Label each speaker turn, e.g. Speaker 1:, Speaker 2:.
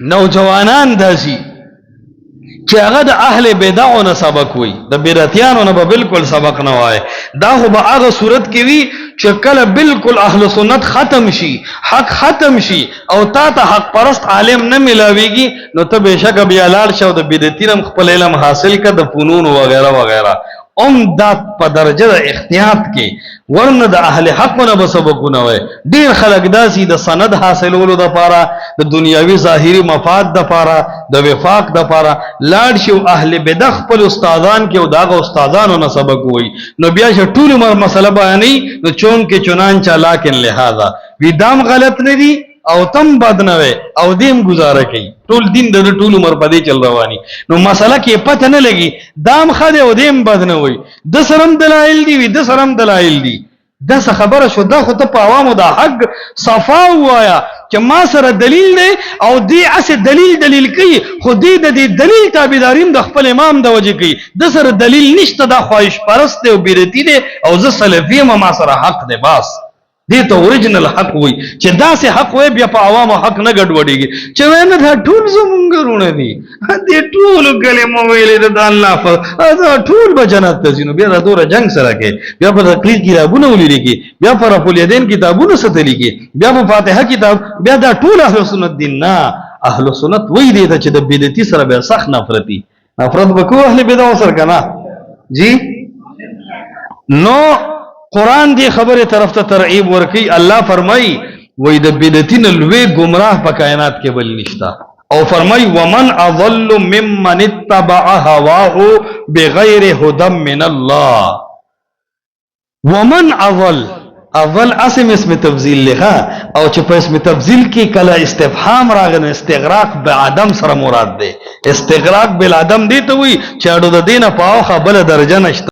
Speaker 1: نوجوانان داسي چې هغه د اهل بدعو نه سبق وي، د بدعتیانو نه به بالکل سبق نه وای. دا خو به هغه صورت کې وي چې کله بالکل اهل سنت ختم شي، حق ختم شي او تا ته حق پرست عالم نه ملاويږي، نو ته بهشکه بیا لاړ شو د بدعتینم خپل علم حاصل کړه د فنون وغیرہ وغیرہ. دا په درجه د احتیاط کې ورنه د اهل حق نه به سبقونه وای. ډیر خلک داسي د سند حاصلولو د پاره، د دنیاوي ظاهري مفاد د پاره، د وفاق د پاره لاړ شي او اهل بدع خپل استادان کې او داغه استادانو نه سبق وای، نو بیا چې ټول عمر مسله بیانې نو چون کې چنانچه لکن لہذا وی دام غلط نه دي او تم بد نه وي او دیم گزاره کوي، ټول دین د ټول عمر په دې چل رواني، نو مسله کې پته نه لګي دام خده او دیم بد نه وي، د سرم دلایل دي وي د سرم دلایل دي. دا څه خبره شو؟ دا خو ته په عوامو د حق صفا وایا چې ما سره دلیل دی او دی اسه دلیل کوي، خو دې د دې دلیل تابعداریم د خپل امام د وجه کوي، د سره دلیل نشته، دا خواهش پرست دی او بیرتی دی او زه سلفی ما سره حق دی. بس دې ته اوریجنل حق وي چې دا سه حق وي، بیا په عوامو حق نه ګډوډيږي چې ونه دا ټول زمونږ رونه دي، دې ټول کلمه ویلې د الله دا ټول به جنت ته ځینو. بیا دا دوره جنگ سره کې، بیا په تقریر کتابونه ولیدي کې، بیا په رفع الیدین کتابونه ستلي کې، بیا په فاتحه کتاب، بیا دا ټول اهل سنت دین نه. اهل سنت وای دي چې د بدعتي سره به سخت نفرت وکړو، اهل بدع سره کنه جی. نو قرآن دی خبر طرف ته ترغیب ورکی. الله فرمای وای د بدعتین لوی گمراه په کائنات کې بل نشتا، او فرمای ومن اضل ممن اتبع هواه بغیر هدى من الله. ومن اضل اسم تفضیل لغا، او چې په اسم تفضیل کې کله استفهام راغنه استغراق به عدم سره مراد ده. استغراق بالعدم دی ته وی چې اډو د دینه په اوخه بل درجه نشته.